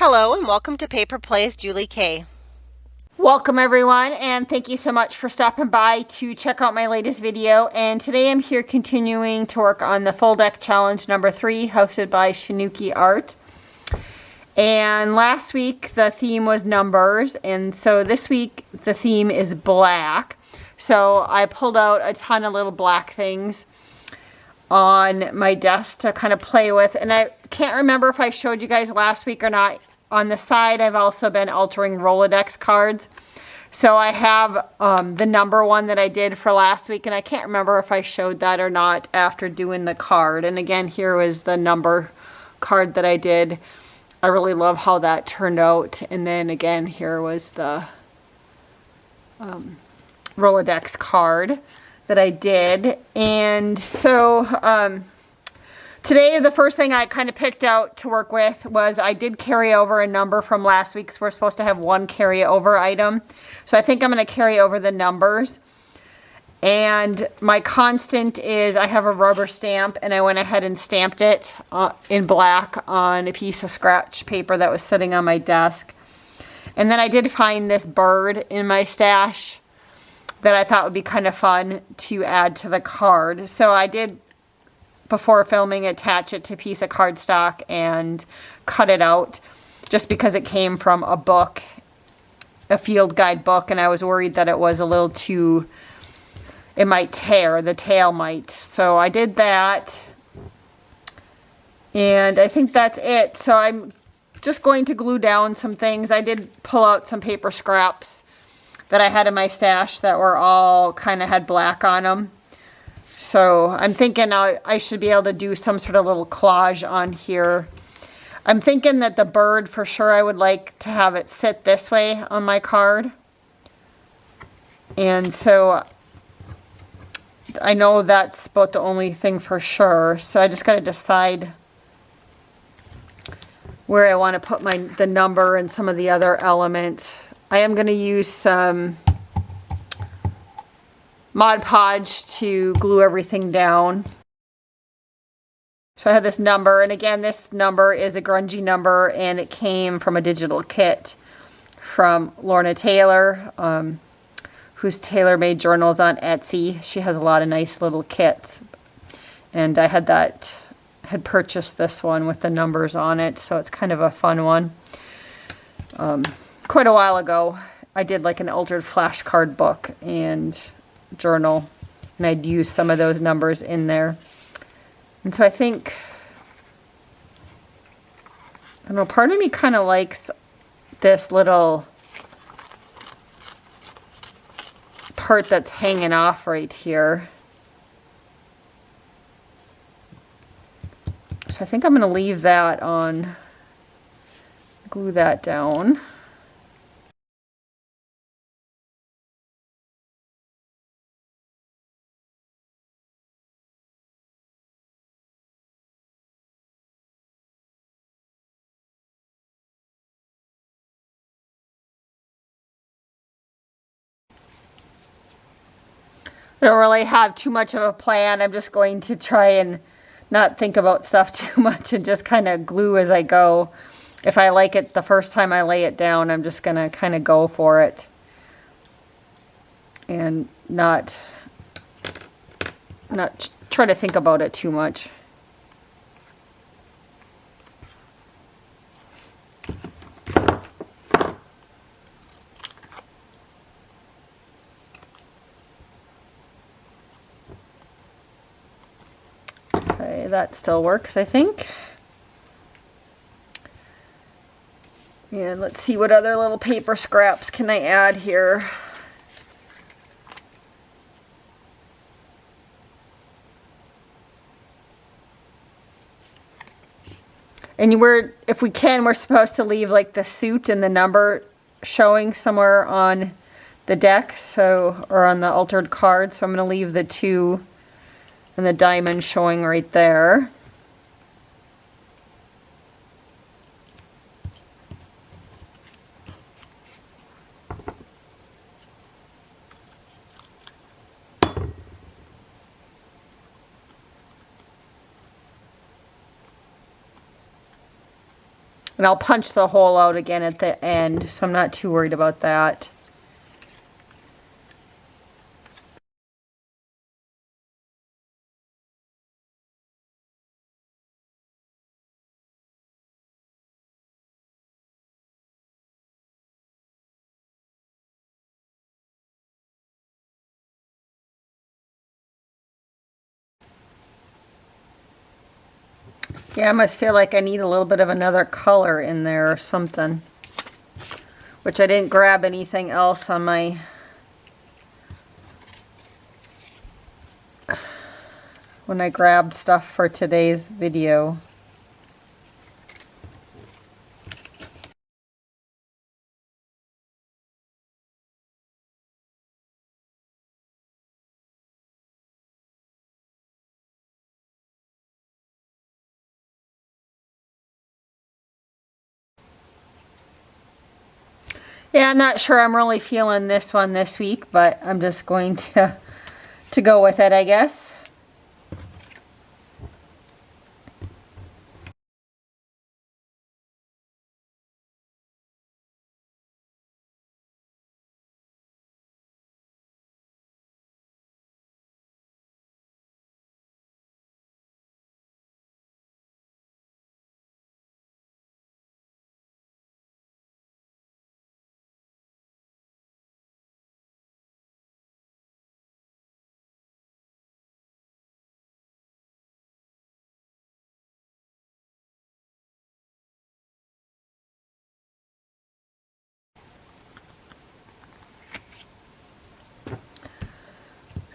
Hello and welcome to Paper Plays Julie K. Welcome everyone, and thank you so much for stopping by to check out my latest video. And today I'm here continuing to work on the full deck challenge number 3 hosted by Shinuki Art. And last week the theme was numbers, and so this week the theme is black. So I pulled out a ton of little black things on my desk to kind of play with, and I can't remember if I showed you guys last week or not. On the side, I've also been altering Rolodex cards. So I have the number one that I did for last week, and I can't remember if I showed that or not after doing the card. And again, here was the number card that I did. I really love how that turned out. And then again, here was the Rolodex card that I did. And so today, the first thing I kind of picked out to work with was I did carry over a number from last week, because we're supposed to have one carryover item. So I think I'm going to carry over the numbers. And my constant is I have a rubber stamp, and I went ahead and stamped it in black on a piece of scratch paper that was sitting on my desk. And then I did find this bird in my stash that I thought would be kind of fun to add to the card. So I did, before filming, attach it to a piece of cardstock and cut it out, just because it came from a book, a field guide book, and I was worried that it was a little too, it might tear, the tail might. So I did that, and I think that's it. So I'm just going to glue down some things. I did pull out some paper scraps that I had in my stash that were all kind of had black on them. So I'm thinking I should be able to do some sort of little collage on here. I'm thinking that the bird, for sure, I would like to have it sit this way on my card. And so I know that's about the only thing for sure. So I just got to decide where I want to put the number and some of the other elements. I am going to use some Mod Podge to glue everything down. So I have this number, and again, this number is a grungy number, and it came from a digital kit from Lorna Taylor, who's tailor-made journals on Etsy. She has a lot of nice little kits, and I had purchased this one with the numbers on it, so it's kind of a fun one. Quite a while ago, I did like an altered flashcard book and journal, and I'd use some of those numbers in there. And so I think, I don't know, part of me kind of likes this little part that's hanging off right here. So I think I'm going to leave that on, glue that down. I don't really have too much of a plan. I'm just going to try and not think about stuff too much and just kind of glue as I go. If I like it the first time I lay it down, I'm just going to kind of go for it and not try to think about it too much. Okay, that still works, I think. And let's see, what other little paper scraps can I add here? And if we can, we're supposed to leave like the suit and the number showing somewhere on the deck, so, or on the altered card. So I'm going to leave the 2 and the diamond showing right there. And I'll punch the hole out again at the end, so I'm not too worried about that. Yeah, I must feel like I need a little bit of another color in there or something. Which I didn't grab anything else on my... when I grabbed stuff for today's video. Yeah, I'm not sure I'm really feeling this one this week, but I'm just going to go with it, I guess.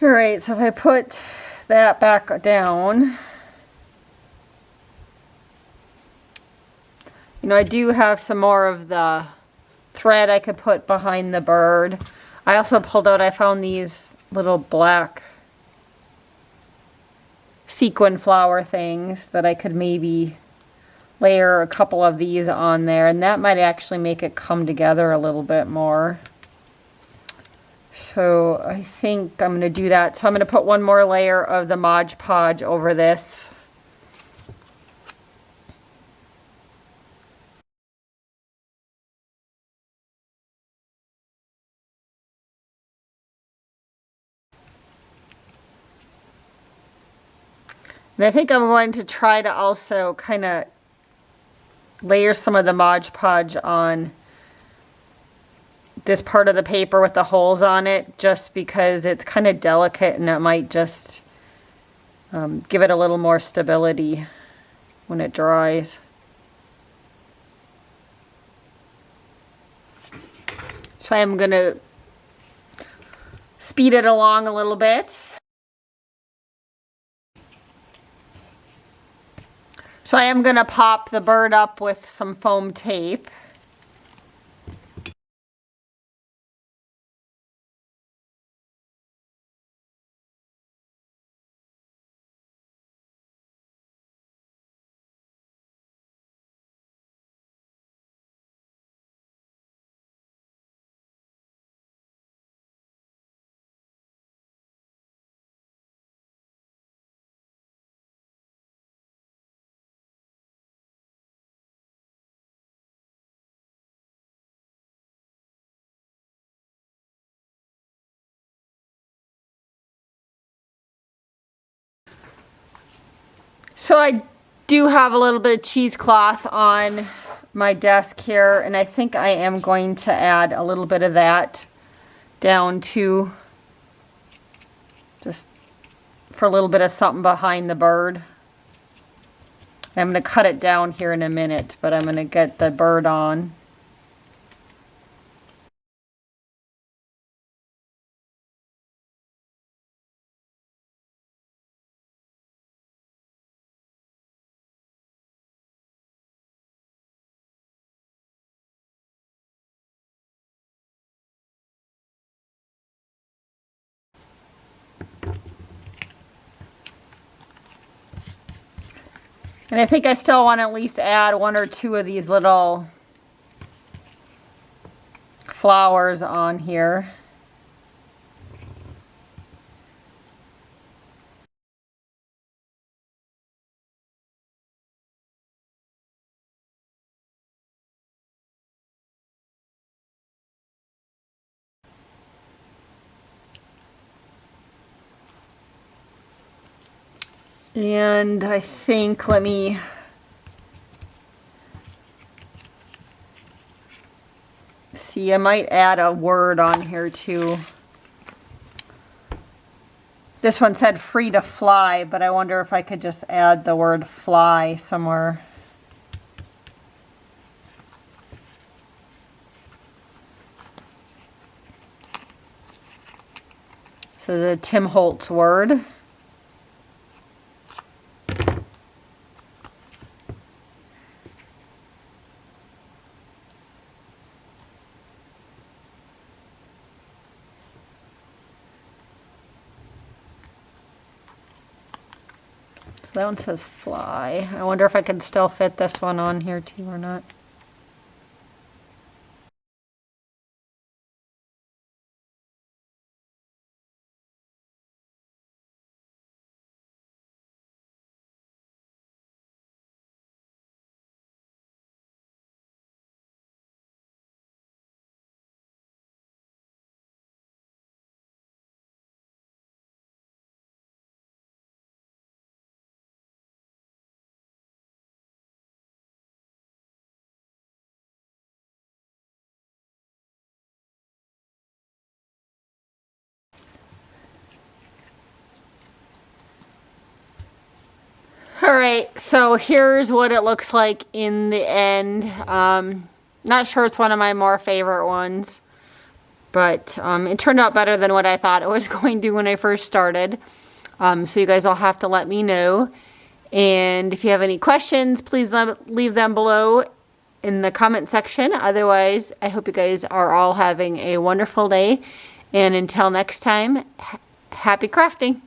All right, so if I put that back down, you know, I do have some more of the thread I could put behind the bird. I also pulled out, I found these little black sequin flower things that I could maybe layer a couple of these on there, and that might actually make it come together a little bit more. So I think I'm going to do that. So I'm going to put one more layer of the Mod Podge over this. And I think I'm going to try to also kind of layer some of the Mod Podge on this part of the paper with the holes on it, just because it's kind of delicate and it might just give it a little more stability when it dries. So I'm going to speed it along a little bit. So I am going to pop the bird up with some foam tape. So I do have a little bit of cheesecloth on my desk here, and I think I am going to add a little bit of that down to, just for a little bit of something behind the bird. I'm going to cut it down here in a minute, but I'm going to get the bird on. And I think I still want to at least add one or two of these little flowers on here. And I think, let me see, I might add a word on here too. This one said free to fly, but I wonder if I could just add the word fly somewhere. So the Tim Holtz word. So that one says fly. I wonder if I can still fit this one on here too or not. All right, so here's what it looks like in the end. Not sure it's one of my more favorite ones, but it turned out better than what I thought it was going to when I first started. So you guys all have to let me know. And if you have any questions, please leave them below in the comment section. Otherwise, I hope you guys are all having a wonderful day. And until next time, happy crafting.